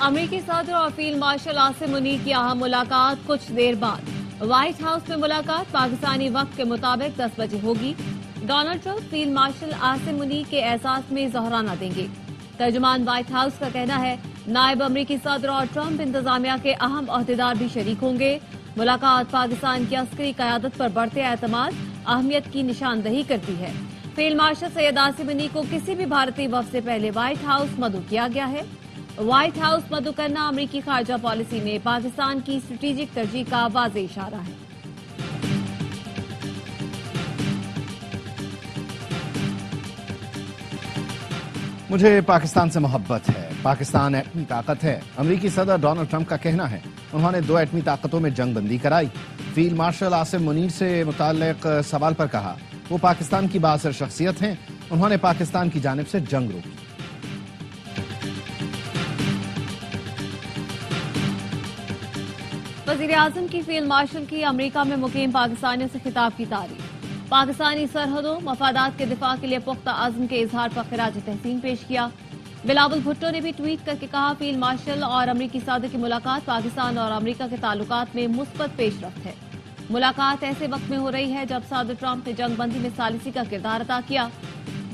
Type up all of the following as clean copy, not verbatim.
امریکی صدر اور فیلڈ مارشل عاصم منیع کی اہم ملاقات کچھ دیر بعد وائٹ ہاؤس میں ملاقات پاکستانی وقت کے مطابق 10 بجے ہوگی۔ Donald Trump field marshal Asim Munir کے اعزاز میں ظہرانہ دیں گے۔ ترجمان وائٹ ہاؤس کا کہنا ہے نائب امریکی صدر اور ٹرمپ انتظامیہ کے اہم عہدیدار بھی شریک ہوں گے۔ ملاقات پاکستان کی عسکری قیادت پر بڑھتے اعتماد اہمیت کی نشاندہی کرتی ہے۔ فیلڈ مارشل سید عاصم منیع کو کسی بھی بھارتی وفد سے پہلے وائٹ ہاؤس مدعو کیا گیا ہے۔ وائٹ ہاؤس مدعو کرنا امریکی خارجہ پالیسی میں پاکستان کی اسٹریٹجک ترجیح کا واضح اشارہ ہے۔ مجھے پاکستان سے محبت ہے۔ پاکستان ایٹمی طاقت ہے۔ امریکی صدر ڈونلڈ ٹرمپ کا کہنا ہے انہوں نے 2 ایٹمی طاقتوں میں جنگ بندی کرائی۔ فیلڈ مارشل عاصم منیع سے متعلق سوال پر کہا وہ پاکستان کی بااثر شخصیت ہیں، انہوں نے پاکستان کی جانب سے جنگ روکی۔ وزیراعظم کی فیلڈ مارشل کی امریکہ میں مقیم پاکستانیوں سے خطاب کی تعریف۔ پاکستانی سرحدوں مفادات کے دفاع کے لیے پختہ عزم کے اظہار پر خراج تحسین پیش کیا۔ بلاول بھٹو نے بھی ٹویٹ کر کے کہا فیلڈ مارشل اور امریکی صدر کی ملاقات پاکستان اور امریکہ کے تعلقات میں مثبت پیش رفت ہے۔ ملاقات ایسے وقت میں ہو رہی ہے جب صدر ٹرمپ نے جنگ بندی میں ثالثی کا کردار ادا کیا۔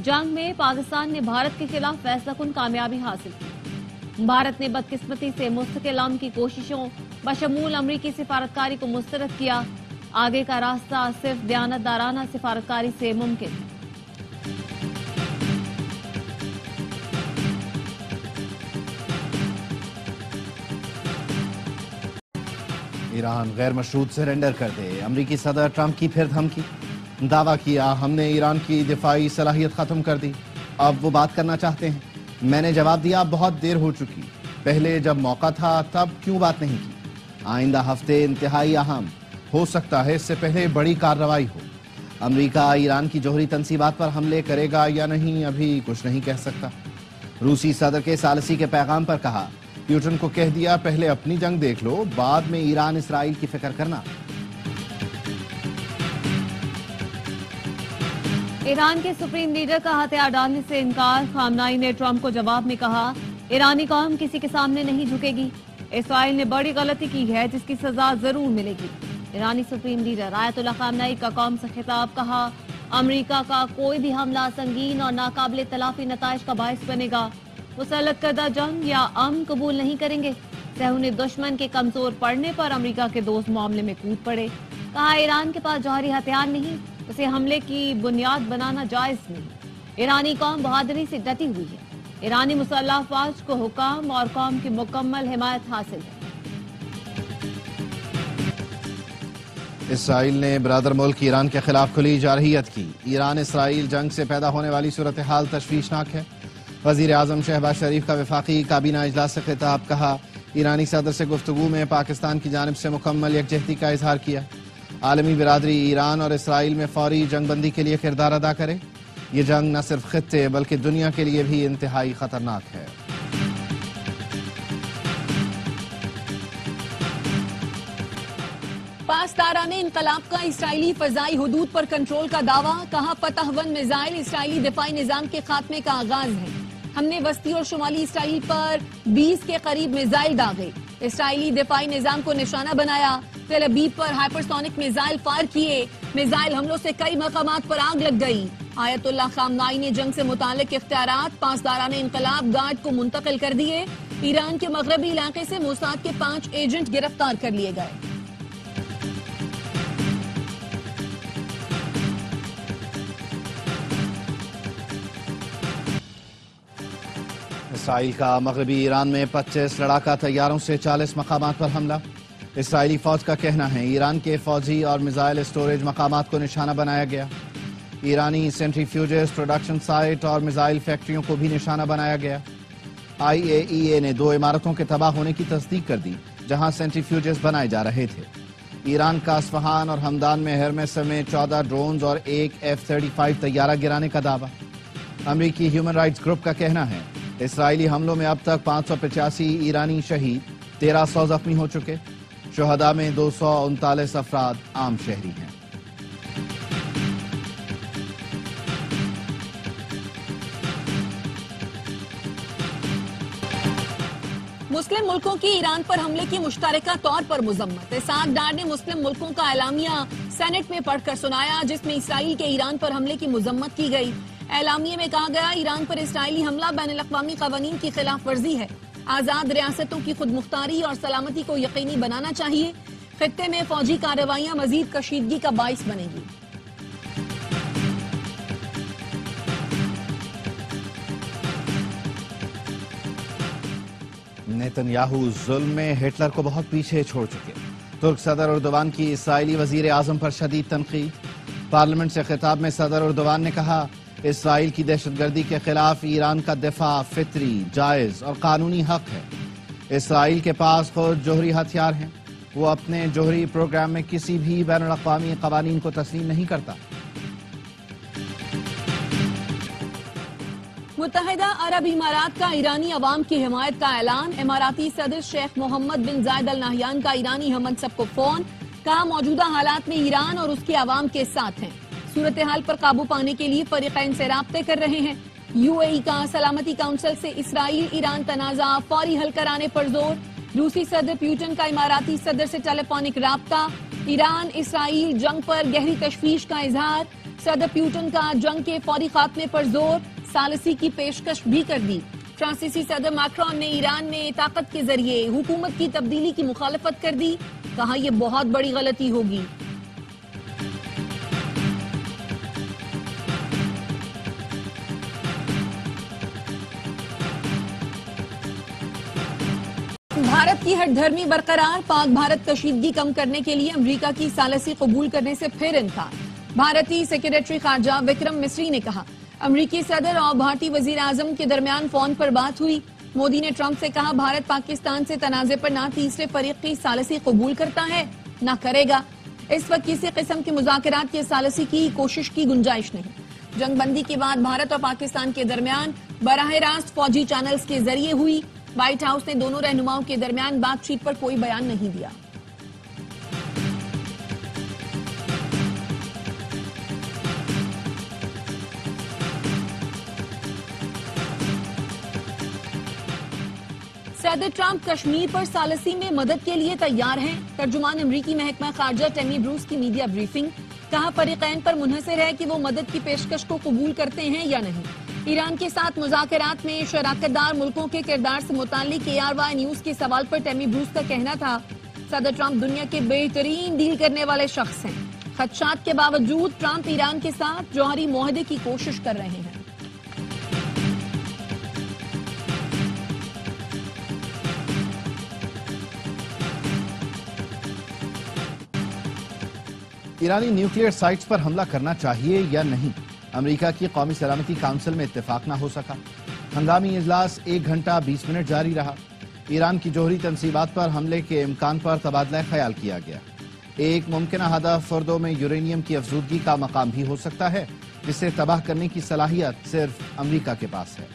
جنگ میں پاکستان نے بھارت کے خلاف فیصلہ کن کامیابی حاصل کی۔ بھارت نے بدقسمتی سے مستقل امن کی کوششوں بشمول امریکی سفارتکاری کو مسترد کیا۔ آگے کا راستہ صرف دیانتدارانہ سفارتکاری سے ممکن ہے۔ ایران غیر مشروط سرنڈر کر دے، امریکی صدر ٹرمپ کی پھر دھمکی۔ دعویٰ کیا ہم نے ایران کی دفاعی صلاحیت ختم کر دی، اب وہ بات کرنا چاہتے ہیں۔ میں نے جواب دیا بہت دیر ہو چکی، پہلے جب موقع تھا تب کیوں بات نہیں کی۔ آئندہ ہفتے انتہائی اہم ہو سکتا ہے، اس سے پہلے بڑی کارروائی ہو۔ امریکہ ایران کی جوہری تنصیبات پر حملے کرے گا یا نہیں ابھی کچھ نہیں کہہ سکتا۔ روسی صدر کے ثالثی کے پیغام پر کہا پیوٹن کو کہہ دیا پہلے اپنی جنگ دیکھ لو، بعد میں ایران اسرائیل کی فکر کرنا۔ ایران کے سپریم لیڈر کا ہتھیار ڈالنے سے انکار، خامنائی نے ٹرمپ کو جواب میں کہا ایرانی قوم کسی کے سامنے نہیں جھکے گی، اسرائیل نے بڑی غلطی کی ہے جس کی سزا ضرور ملے گی۔ ایرانی سپریم لیڈر آیت اللہ خامنائی کا قوم سے خطاب، کہا امریکہ کا کوئی بھی حملہ سنگین اور ناقابل تلافی نتائج کا باعث بنے گا۔ مسلط کردہ جنگ یا امن قبول نہیں کریں گے۔ صہیونی دشمن کے کمزور پڑنے پر امریکہ کے دوست معاملے میں کود پڑے۔ کہا ایران کے پاس جوہری ہتھیار نہیں، اسے حملے کی بنیاد بنانا جائز نہیں۔ ایرانی قوم بہادری سے ڈٹی ہوئی ہے۔ ایرانی مسلح افواج کو حکام اور قوم کی مکمل حمایت حاصل ہے۔ اسرائیل نے برادر ملک ایران کے خلاف کھلی جارحیت کی۔ ایران اسرائیل جنگ سے پیدا ہونے والی صورتحال تشویشناک ہے۔ وزیر اعظم شہباز شریف کا وفاقی کابینہ اجلاس سے خطاب، کہا ایرانی صدر سے گفتگو میں پاکستان کی جانب سے مکمل یکجہتی کا اظہار کیا۔ عالمی برادری ایران اور اسرائیل میں فوری جنگ بندی کے لیے کردار ادا کرے۔ یہ جنگ نہ صرف خطے بلکہ دنیا کے لیے بھی انتہائی خطرناک ہے۔ پاسداران انقلاب کا اسرائیلی فضائی حدود پر کنٹرول کا دعویٰ، کہا فتح 1 میزائل اسرائیلی دفاعی نظام کے خاتمے کا آغاز ہے۔ ہم نے وسطی اور شمالی اسرائیل پر 20 کے قریب میزائل داغے، اسرائیلی دفاعی نظام کو نشانہ بنایا، تل ابیب پر ہائپرسونک میزائل فائر کیے، میزائل حملوں سے کئی مقامات پر آگ لگ گئی۔ آیت اللہ خامنائی نے جنگ سے متعلق اختیارات پاسداران انقلاب گارڈ کو منتقل کر دیے۔ ایران کے مغربی علاقے سے موساد کے 5 ایجنٹ گرفتار کر لیے گئے۔ اسرائیل کا مغربی ایران میں 25 لڑاکا طیاروں سے 40 مقامات پر حملہ۔ اسرائیلی فوج کا کہنا ہے ایران کے فوجی اور میزائل اسٹوریج مقامات کو نشانہ بنایا گیا۔ ایرانی سینٹری فیوجز پروڈکشن سائٹ اور میزائل فیکٹریوں کو بھی نشانہ بنایا گیا۔ IAEA نے 2 عمارتوں کے تباہ ہونے کی تصدیق کر دی جہاں سینٹری فیوجز بنائے جا رہے تھے۔ ایران کا اصفہان اور ہمدان میں ہرمس سمیت 14 ڈرونز اور 1 F-35 طیارہ گرانے کا دعویٰ۔ امریکی ہیومن رائٹس گروپ کا کہنا ہے اسرائیلی حملوں میں اب تک 585 ایرانی شہید، 1300 زخمی ہو چکے۔ شہداء میں 239 افراد عام شہری ہیں۔ مسلم ملکوں کی ایران پر حملے کی مشترکہ طور پر مذمت۔ اسحاق ڈار نے مسلم ملکوں کا اعلامیہ سینٹ میں پڑھ کر سنایا، جس میں اسرائیل کے ایران پر حملے کی مذمت کی گئی۔ اعلامیے میں کہا گیا ایران پر اسرائیلی حملہ بین الاقوامی قوانین کی خلاف ورزی ہے، آزاد ریاستوں کی خود مختاری اور سلامتی کو یقینی بنانا چاہیے، خطے میں فوجی کارروائیاں مزید کشیدگی کا باعث بنے گی۔ نیتن یاہو ظلم میں ہٹلر کو بہت پیچھے چھوڑ چکے۔ ترک صدر اردوان کی اسرائیلی وزیر اعظم پر شدید تنقید۔ پارلیمنٹ سے خطاب میں صدر اردوان نے کہا اسرائیل کی دہشت گردی کے خلاف ایران کا دفاع فطری، جائز اور قانونی حق ہے۔ اسرائیل کے پاس خود جوہری ہتھیار ہیں، وہ اپنے جوہری پروگرام میں کسی بھی بین الاقوامی قوانین کو تسلیم نہیں کرتا۔ متحدہ عرب امارات کا ایرانی عوام کی حمایت کا اعلان۔ اماراتی صدر شیخ محمد بن زائد ال نہیان کا ایرانی ہم منصب کو فون، کہا موجودہ حالات میں ایران اور اس کے عوام کے ساتھ ہیں، صورتحال پر قابو پانے کے لیے فریقین سے رابطے کر رہے ہیں۔ یو اے ای کا سلامتی کونسل سے اسرائیل ایران تنازع فوری حل کرانے پر زور۔ روسی صدر پیوٹن کا اماراتی صدر سے ٹیلی فونک رابطہ۔ ایران اسرائیل جنگ پر گہری تشویش کا اظہار۔ صدر پیوٹن کا جنگ کے فوری خاتمے پر زور، ثالثی کی پیشکش بھی کر دی۔ فرانسیسی صدر میکرون نے ایران میں طاقت کے ذریعے حکومت کی تبدیلی کی مخالفت کر دی، کہا یہ بہت بڑی غلطی ہوگی۔ بھارت کی ہٹ دھرمی برقرار، پاک بھارت کشیدگی کم کرنے کے لیے امریکہ کی ثالثی قبول کرنے سے پھر انکار۔ بھارتی سیکریٹری خارجہ وکرم مسری نے کہا امریکی صدر اور بھارتی وزیر اعظم کے درمیان فون پر بات ہوئی۔ مودی نے ٹرمپ سے کہا بھارت پاکستان سے تنازع پر نہ تیسرے فریق کی ثالثی قبول کرتا ہے نہ کرے گا۔ اس وقت کسی قسم کے مذاکرات کی ثالثی کی کوشش کی گنجائش نہیں۔ جنگ بندی کے بعد بھارت اور پاکستان کے درمیان براہ راست فوجی چینلز کے ذریعے ہوئی۔ وائٹ ہاؤس نے دونوں رہنماؤں کے درمیان بات چیت پر کوئی بیان نہیں دیا۔ صدر ٹرمپ کشمیر پر ثالثی میں مدد کے لیے تیار ہیں۔ ترجمان امریکی محکمہ خارجہ ٹیمی بروس کی میڈیا بریفنگ، کہا فریقین پر منحصر ہے کہ وہ مدد کی پیشکش کو قبول کرتے ہیں یا نہیں۔ ایران کے ساتھ مذاکرات میں شراکت دار ملکوں کے کردار سے متعلق ARY نیوز کے سوال پر ٹیمی بروس کا کہنا تھا صدر ٹرمپ دنیا کے بہترین ڈیل کرنے والے شخص ہیں۔ خدشات کے باوجود ٹرمپ ایران کے ساتھ جوہری معاہدے کی کوشش کر رہے ہیں۔ ایرانی نیوکلیئر سائٹس پر حملہ کرنا چاہیے یا نہیں، امریکہ کی قومی سلامتی کونسل میں اتفاق نہ ہو سکا۔ ہنگامی اجلاس 1 گھنٹہ 20 منٹ جاری رہا۔ ایران کی جوہری تنصیبات پر حملے کے امکان پر تبادلہ خیال کیا گیا۔ ایک ممکنہ ہدف فردوں میں یورینیم کی افزودگی کا مقام بھی ہو سکتا ہے، جسے تباہ کرنے کی صلاحیت صرف امریکہ کے پاس ہے۔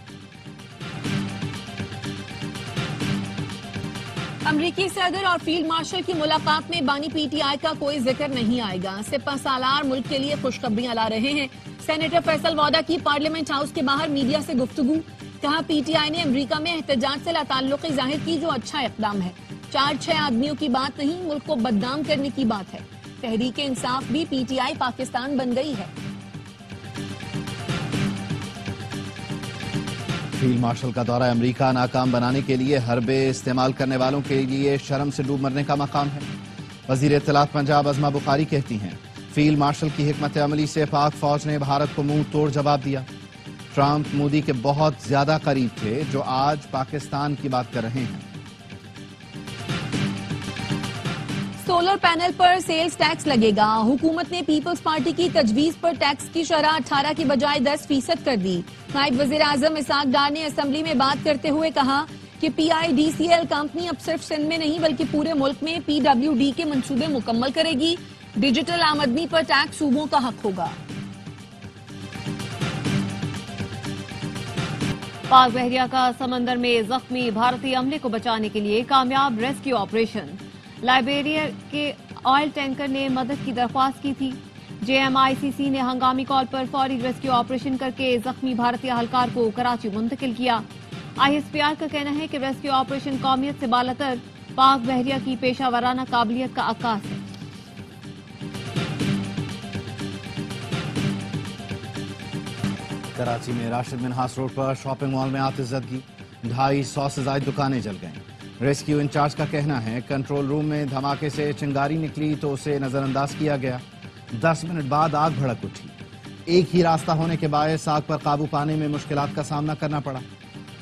امریکی صدر اور فیلڈ مارشل کی ملاقات میں بانی PTI کا کوئی ذکر نہیں آئے گا۔ سپہ سالار ملک کے لیے خوشخبریاں لا رہے ہیں۔ سینیٹر فیصل واڈا کی پارلیمنٹ ہاؤس کے باہر میڈیا سے گفتگو، کہا PTI نے امریکہ میں احتجاج سے لاتعلقی ظاہر کی، جو اچھا اقدام ہے۔ 4-6 آدمیوں کی بات نہیں، ملک کو بدنام کرنے کی بات ہے۔ تحریک انصاف بھی PTI پاکستان بن گئی ہے۔ فیلڈ مارشل کا دورہ امریکہ ناکام بنانے کے لیے حربے استعمال کرنے والوں کے لیے شرم سے ڈوب مرنے کا مقام ہے۔ وزیر اطلاعات پنجاب عظمہ بخاری کہتی ہیں فیلڈ مارشل کی حکمت عملی سے پاک فوج نے بھارت کو منہ توڑ جواب دیا۔ ٹرمپ مودی کے بہت زیادہ قریب تھے، جو آج پاکستان کی بات کر رہے ہیں۔ سولر پینل پر سیلز ٹیکس لگے گا، حکومت نے پیپلز پارٹی کی تجویز پر ٹیکس کی شرح 18 کی بجائے 10% کر دی۔ نائب وزیر اعظم اسحاق ڈار نے اسمبلی میں بات کرتے ہوئے کہا کہ PIDCL کمپنی اب صرف سندھ میں نہیں بلکہ پورے ملک میں PWD کے منصوبے مکمل کرے گی۔ ڈیجیٹل آمدنی پر ٹیکس صوبوں کا حق ہوگا۔ پاک بحریہ کا سمندر میں زخمی بھارتی عملے کو بچانے کے لیے کامیاب ریسکیو آپریشن۔ لائبیریا کے آئل ٹینکر نے مدد کی درخواست کی تھی۔ JMICC نے ہنگامی کال پر فوری ریسکیو آپریشن کر کے زخمی بھارتی اہلکار کو کراچی منتقل کیا۔ ISPR کا کہنا ہے کہ ریسکیو آپریشن قومیت سے بالاتر پاک بحریہ کی پیشہ ورانہ قابلیت کا عکاس ہے۔ کراچی میں راشد منہاس روڈ پر شاپنگ مال میں آتش زدگی، 250 سے زائد دکانیں جل گئیں۔ ریسکیو انچارج کا کہنا ہے کنٹرول روم میں دھماکے سے چنگاری نکلی تو اسے نظر انداز کیا گیا، 10 منٹ بعد آگ بھڑک اٹھی۔ ایک ہی راستہ ہونے کے باعث آگ پر قابو پانے میں مشکلات کا سامنا کرنا پڑا۔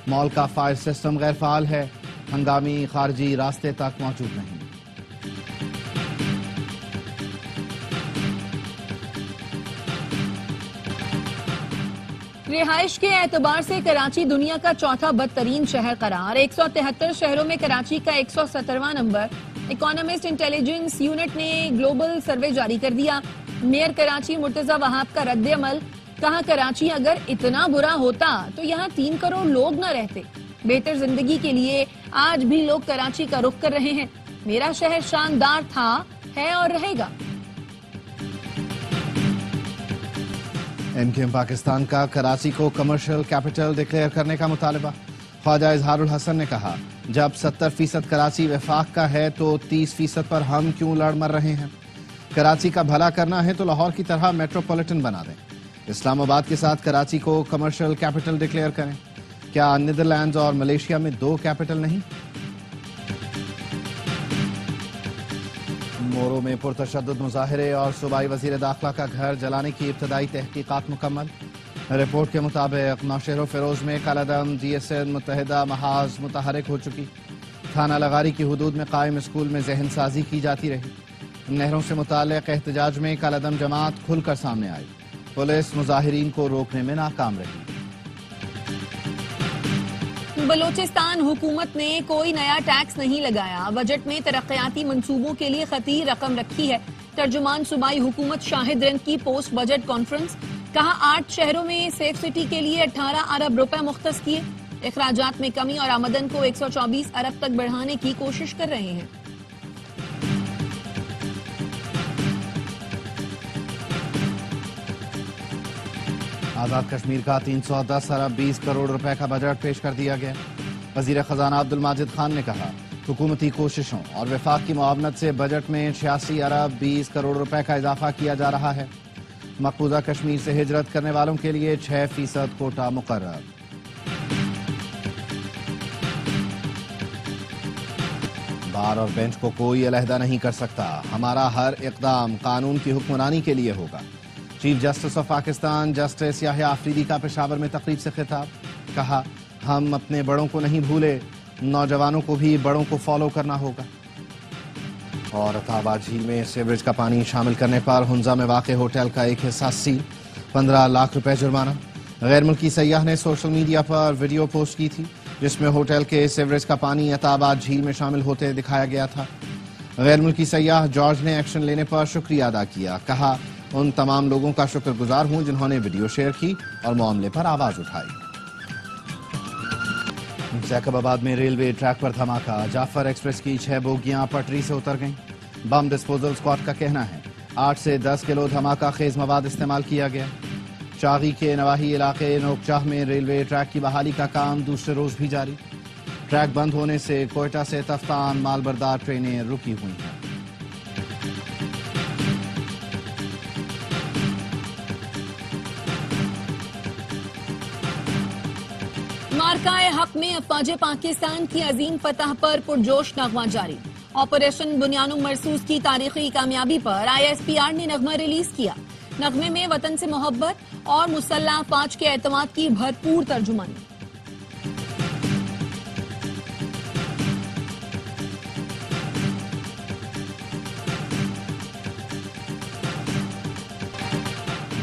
مال کا فائر سسٹم غیر فعال ہے، ہنگامی خارجی راستے تک موجود نہیں۔ رہائش کے اعتبار سے کراچی دنیا کا چوتھا بدترین شہر قرار، 173 شہروں میں کراچی کا 117واں نمبر۔ اکانومسٹ انٹیلیجنس یونٹ نے گلوبل سروے جاری کر دیا۔ میئر کراچی مرتضی وہاب کا رد عمل، کہا کراچی اگر اتنا برا ہوتا تو یہاں 3 کروڑ لوگ نہ رہتے۔ بہتر زندگی کے لیے آج بھی لوگ کراچی کا رخ کر رہے ہیں۔ میرا شہر شاندار تھا، ہے اور رہے گا۔ MKM پاکستان کا کراچی کو کمرشل کیپٹل ڈکلیئر کرنے کا مطالبہ۔ خواجہ اظہار الحسن نے کہا جب 70% کراچی وفاق کا ہے تو 30% پر ہم کیوں لڑ مر رہے ہیں؟ کراچی کا بھلا کرنا ہے تو لاہور کی طرح میٹروپولیٹن بنا دیں، اسلام آباد کے ساتھ کراچی کو کمرشل کیپٹل ڈکلیئر کریں۔ کیا نیدرلینڈز اور ملیشیا میں 2 کیپٹل نہیں؟ مورو میں پرتشدد مظاہرے اور صوبائی وزیر داخلہ کا گھر جلانے کی ابتدائی تحقیقات مکمل۔ رپورٹ کے مطابق نوشہر و فیروز میں کالعدم DSN متحدہ محاذ متحرک ہو چکی۔ تھانہ لغاری کی حدود میں قائم اسکول میں ذہن سازی کی جاتی رہی۔ نہروں سے متعلق احتجاج میں کالعدم جماعت کھل کر سامنے آئی، پولیس مظاہرین کو روکنے میں ناکام رہی۔ بلوچستان حکومت نے کوئی نیا ٹیکس نہیں لگایا، بجٹ میں ترقیاتی منصوبوں کے لیے خطیر رقم رکھی ہے۔ ترجمان صوبائی حکومت شاہد رند کی پوسٹ بجٹ کانفرنس، کہا 8 شہروں میں سیف سٹی کے لیے 18 ارب روپے مختص کیے، اخراجات میں کمی اور آمدن کو 124 ارب تک بڑھانے کی کوشش کر رہے ہیں۔ آزاد کشمیر کا 310 ارب 20 کروڑ روپے کا بجٹ پیش کر دیا گیا۔ وزیر خزانہ عبد الماجد خان نے کہا حکومتی کوششوں اور وفاق کی معاونت سے بجٹ میں 86 ارب 20 کروڑ روپے کا اضافہ کیا جا رہا ہے۔ مقبوضہ کشمیر سے ہجرت کرنے والوں کے لیے 6% کوٹا مقرر۔ بار اور بینچ کو کوئی علیحدہ نہیں کر سکتا، ہمارا ہر اقدام قانون کی حکمرانی کے لیے ہوگا۔ Chief justice of Pakistan justice Yahya Afridi کا پشاور میں تقریب سے خطاب، کہا ہم اپنے بڑوں کو نہیں بھولے، نوجوانوں کو بھی بڑوں کو فالو کرنا ہوگا۔ اور عطا آباد جھیل میں سیوریج کا پانی شامل کرنے پر ہنزا میں واقع ہوٹل کا ایک حصہ سیل، 15 لاکھ روپے جرمانہ۔ غیر ملکی سیاح نے سوشل میڈیا پر ویڈیو پوسٹ کی تھی جس میں ہوٹل کے سیوریج کا پانی عطا آباد جھیل میں شامل ہوتے دکھایا گیا تھا۔ غیر ملکی سیاح جارج نے ایکشن لینے پر شکریہ ادا کیا، کہا ان تمام لوگوں کا شکر گزار ہوں جنہوں نے ویڈیو شیئر کی اور معاملے پر آواز اٹھائی۔ جیکب آباد میں ریلوے ٹریک پر دھماکہ، جعفر ایکسپریس کی 6 بوگیاں پٹری سے اتر گئیں۔ بم ڈسپوزل اسکواڈ کا کہنا ہے 8 سے 10 کلو دھماکہ خیز مواد استعمال کیا گیا۔ چاغی کے نواحی علاقے نوکچاہ میں ریلوے ٹریک کی بحالی کا کام دوسرے روز بھی جاری۔ ٹریک بند ہونے سے کوئٹہ سے تفتان مال بردار ٹرینیں رکی ہوئی ہیں۔ مارکہ حق میں افواج پاکستان کی عظیم فتح پر پرجوش نغمہ جاری۔ آپریشن بنیانوں مرصوص کی تاریخی کامیابی پر ISPR نے نغمہ ریلیز کیا۔ نغمے میں وطن سے محبت اور مسلح افواج کے اعتماد کی بھرپور ترجمانی۔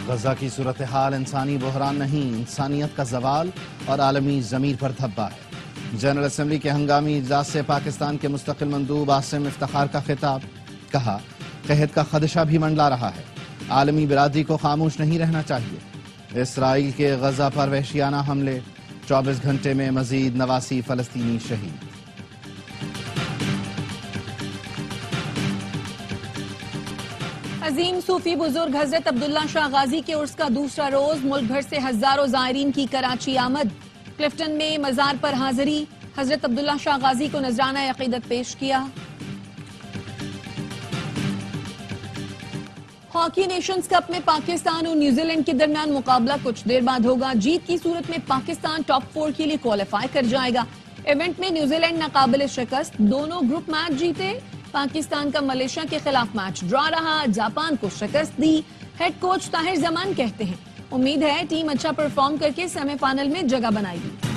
غزہ کی صورتحال انسانی بحران نہیں، انسانیت کا زوال اور عالمی ضمیر پر دھبا ہے۔ جنرل اسمبلی کے ہنگامی اجلاس سے پاکستان کے مستقل مندوب عاصم افتخار کا خطاب، کہا قحط کا خدشہ بھی منڈلا رہا ہے، عالمی برادری کو خاموش نہیں رہنا چاہیے۔ اسرائیل کے غزہ پر وحشیانہ حملے، 24 گھنٹے میں مزید 89 فلسطینی شہید۔ عظیم صوفی بزرگ حضرت عبداللہ شاہ غازی کے عرس کا دوسرا روز، ملک بھر سے ہزاروں زائرین کی کراچی آمد۔ کلفٹن میں مزار پر حاضری، حضرت عبداللہ شاہ غازی کو نذرانہ عقیدت پیش کیا۔ ہاکی نیشنز کپ میں پاکستان اور نیوزی لینڈ کے درمیان مقابلہ کچھ دیر بعد ہوگا۔ جیت کی صورت میں پاکستان ٹاپ 4 کے لیے کوالیفائی کر جائے گا۔ ایونٹ میں نیوزی لینڈ ناقابل شکست، دونوں گروپ میچ جیتے۔ پاکستان کا ملیشیا کے خلاف میچ ڈرا رہا، جاپان کو شکست دی۔ ہیڈ کوچ طاہر زمان کہتے ہیں امید ہے ٹیم اچھا پرفارم کر کے سیمی فائنل میں جگہ بنائے گی۔